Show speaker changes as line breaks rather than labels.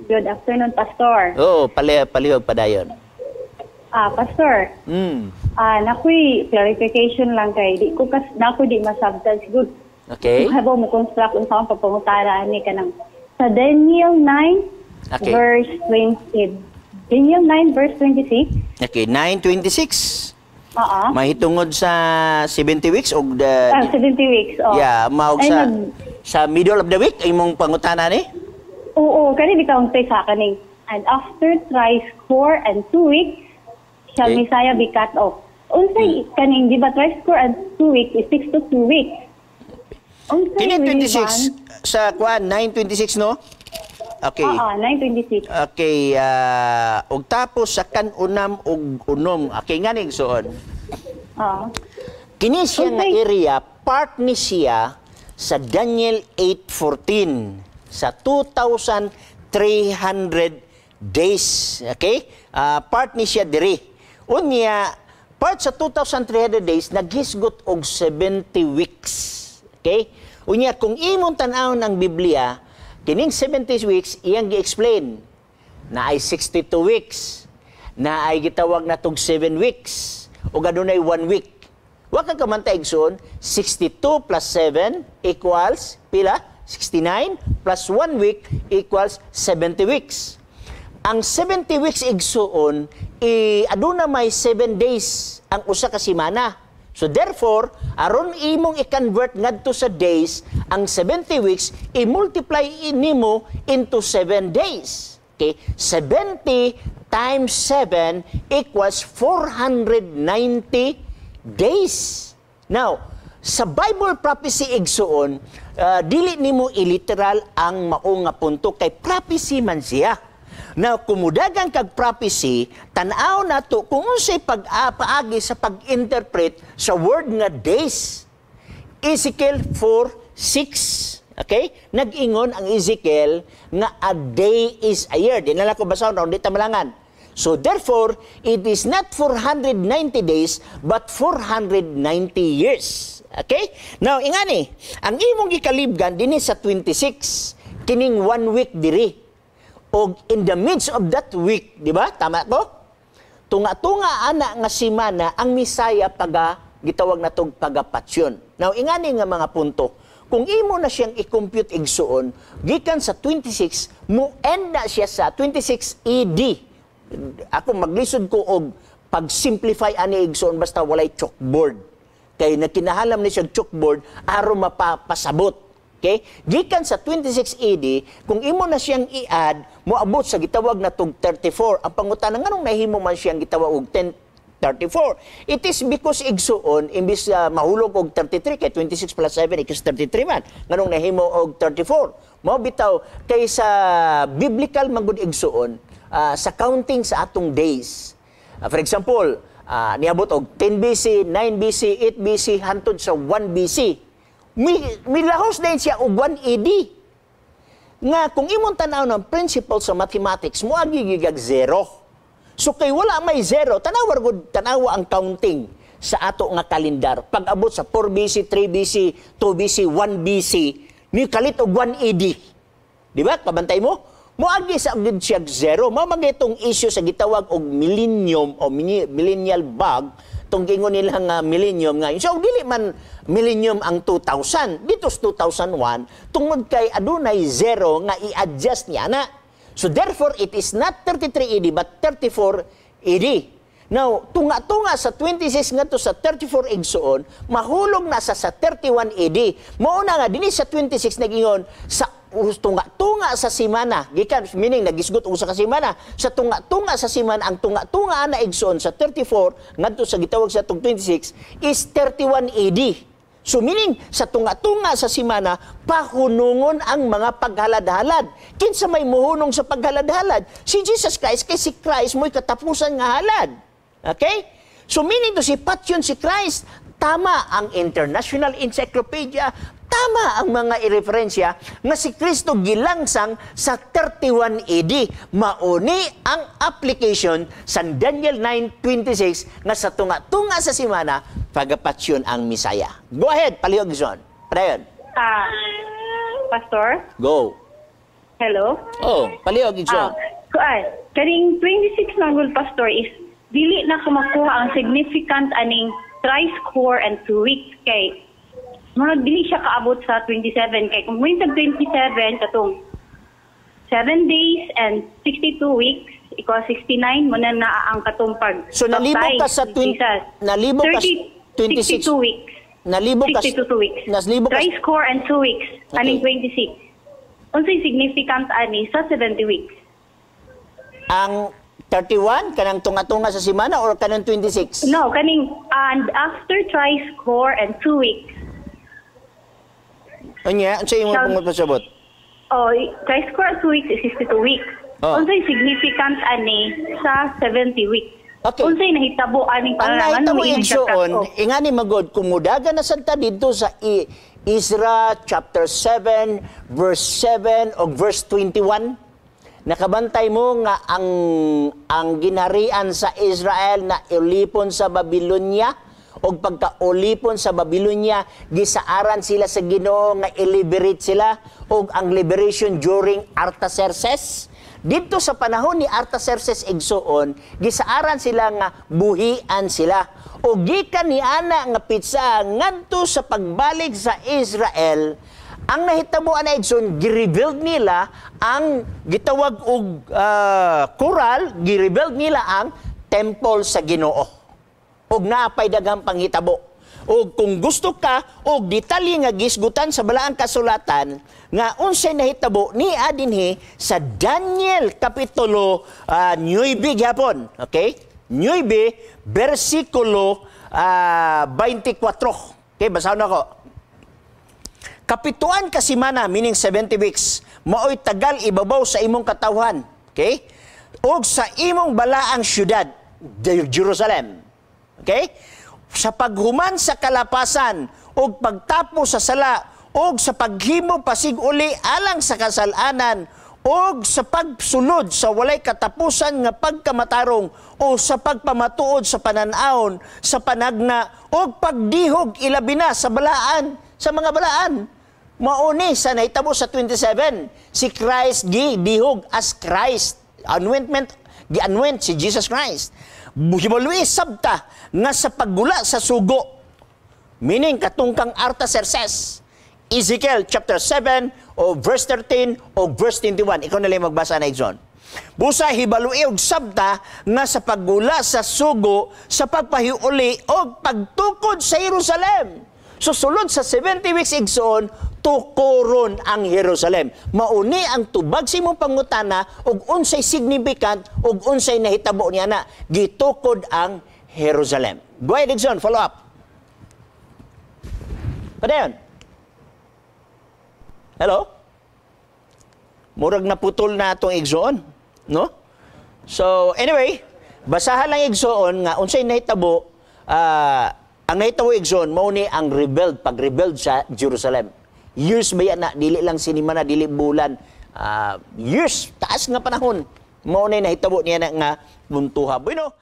Good afternoon, Pastor.
Oo, palihog pa dayon.
Pastor. Nakoy clarification lang kay di ko di masabtan siguro.
Okay.
Habo mo construct unsa ang papangutara ni kanang sa Daniel 9 verse 20. Daniel 9 verse 26.
Okay, 9:26. Mahitungod sa 70 weeks o
70 weeks.
Yeah, maog sa middle of the week imong pangutana ni?
Oo, kani bitaw sa kaning and after thrice 4 and 2 weeks shall Messiah be cut off. Unsay kaning di ba thrice 4 and 2 weeks is 6 to 2 weeks.
Kini 26 sa kuan 9:26 no? Okay.
9:26.
Okay, og tapos sa kanunam og unom. Okay nga ning suon. Kini siya nga area part ni siya sa Daniel 8:14 sa 2,300 days. Okay? Part ni siya diri. Unya part sa 2,300 days naghisgot og 70 weeks. Okay? Unya kung imong tan-aw ng Biblia kining 70 weeks, iyang gi-explain na ay 62 weeks, na ay gitawag na tog 7 weeks, o gadunay 1 week. Wa ka kamantay igsoon, 62 plus 7 equals, pila? 69 plus 1 week equals 70 weeks. Ang 70 weeks igsoon, aduna may 7 days ang usa ka semana. So therefore, aron imong i-convert ngadto sa days, ang 70 weeks, i-multiply nimo into 7 days. Okay? 70 times 7 equals 490 days. Now, sa Bible prophecy igsuon, dili nimo iliteral ang mao nga punto kay prophecy man siya. Now, kumudagan kag prophecy, tanaw na to kung unsay paagi sa pag-interpret sa word nga days. Ezekiel 4:6. Okay? Nag-ingon ang Ezekiel nga a day is a year. Di na lang ko basahon, di tamalangan. So therefore, it is not 490 days, but 490 years. Okay? Now, ingani, ang imong gikalibgan dinhi sa 26, kining 1 week diri. O in the midst of that week, di ba? Tama ko? Tunga-tunga ana nga semana ang Misaya gitawag na tog pagapatsyon. Now, ingani nga mga punto. Kung imo na siyang i-compute igsuon, gikan sa 26, mo end na siya sa 26 AD. Ako maglisod ko og pag-simplify ani igsuon basta walay chalkboard. Kay nakinahalam ni siya chalkboard aron mapapasabot. Okay? Gikan sa 26 AD, kung imo na siyang i-add, moabot sa gitawag na tug 34. Ang pangutana nganong nahimo man siyang gitawag og 34. It is because igsuon imbis mahulog og 33 kay 26 plus 7 equals 33 man. Nganong nahimo og 34. Mao bitaw kay sa biblical manggod igsuon sa counting sa atong days. For example, niabot og 10 BC, 9 BC, 8 BC hantod sa 1 BC. Milahos din siya og 1 AD. Nga kung imong tanaw ng principle sa mathematics, mo agigigag 0. So kay wala may 0, tanawa ang counting sa ato nga kalendar. Pag abot sa 4 BC, 3 BC, 2 BC, 1 BC, ni kalit og 1 AD. Di ba? Kabantay mo? Moagi sa agad siya 0. Mamagitong issue sa gitawag og millennium o millennial bug, itong gingon nilang millennium nga. So, dili man millennium ang 2000. Dito sa 2001, tungod kay adunay 0 nga i-adjust niya na. So, therefore, it is not 33 AD but 34 AD. Now, tunga-tunga sa 26 nga to sa 34 igsuon, mahulog na sa 31 AD. Mauna nga, din sa 26 nag-ingon, sa tunga-tunga sa simana, gikan meaning nagisgot usa ka simana, sa tunga-tunga sa simana, ang tunga-tunga na igsoon sa 34 ngadto sa gitawag sa 26 is 31 AD. So meaning sa tunga-tunga sa simana pahunungon ang mga paghalad-halad. Kinsa may muhunong sa paghalad-halad? Si Jesus Christ, kay si Christ mo'y katapusan nga halad. Okay? So meaning to si Patyon si Christ, tama ang International Encyclopedia, tama ang mga ireferensya nga si Kristo gilangsang sa 31 AD. Mauni ang application sa Daniel 9:26 nga sa tunga-tunga sa simana, pagapatsyon ang Misaya. Go ahead, palihog John. Prayon.
Pastor?
Go.
Hello?
Oh, palihog igsoon.
Kaning 26 manggol pastor is dili na ko makuha ang significant aning tri-score and 2 weeks kay mga dili siya kaabot sa 27 kay kung sa 27 katong 7 days and 62 weeks ikaw 69 mo na ang katong pag
So nalibog ka sa 26
62 weeks.
Nalibog ka
62 weeks.
Nalibog ka
Tri-score and 2 weeks aning 26. Unsay significant ani sa 70 weeks?
ang 31 kanang tunga-tunga sa semana or kanang 26?
No, kaning and after tri-score and 2 weeks.
Unya, unsa imong pangpasabot?
Oh, tri-score and 2 weeks is 62 weeks.
Oh.
Unsay significant ani sa 70 weeks?
Okay.
Unsay nahitabo aning
Ang
pangalan
nahitabo igsoon, ingani magod kumudaga na santa dito sa Isra chapter 7 verse 7 o verse 21. Nakabantay mo nga ang ginharian sa Israel na ulipon sa Babylonia o pagkaulipon sa Babylonia gisaaran sila sa Ginoo nga i-liberate sila o ang liberation during Artaxerxes. Dito sa panahon ni Artaxerxes igsoon gisaaran sila nga buhian sila o gikan ni ana nga pitsa ngadto sa pagbalik sa Israel. Ang nahitabuan na igsoon, gi-rebuild nila ang gitawag og coral, gi-rebuild nila ang temple sa Ginoo. Og naapay daghang panghitabo. Og kung gusto ka og detalye nga gisgutan sa balaang kasulatan nga unsay nahitabo ni adinhi sa Daniel kapitulo 9 gyapon, okay? 9 bersikulo 24. Okay, basahin ako. Kapituan ka simana, meaning 70 weeks, maoy tagal ibabaw sa imong katawhan. Okay? O sa imong balaang syudad, Jerusalem. Okay? Sa paghuman sa kalapasan, o pagtapo sa sala, o sa paghimo pasig-uli alang sa kasalanan, o sa pagsulod sa walay katapusan nga pagkamatarong, o sa pagpamatuod sa pananahon, sa panagna, o pagdihog ilabi na sa balaan, sa mga balaan. Mauni sa nahitabo sa 27, si Christ gidihog as Christ. Anointment, gi-anoint si Jesus Christ. Himaluwi sabta nga sa paggula sa sugo. Meaning katungkang Artaxerxes. Ezekiel chapter 7 o verse 13 o verse 21. Ikaw na lang magbasa na igsoon. Busa hibalui og sabta nga sa paggula sa sugo sa pagpahiuli o pagtukod sa Jerusalem. So sulod sa 70 weeks igsoon, tukoron ang Jerusalem. Mauni ang tubag sa imong pangutana og unsay significant og unsay nahitabo niya na gitukod ang Jerusalem. Go ahead, igsoon, follow up. Padayon. Hello? Murag naputol na itong igsoon, no? So anyway, basahan lang igsoon nga unsay nahitabo ang nahitabo igsoon mao ni ang pag-rebuild sa Jerusalem. Years ba yan na, dili lang sinimana, dili bulan. Years, taas nga panahon. Mao ni nahitabo niya na nga buntuha. Bueno,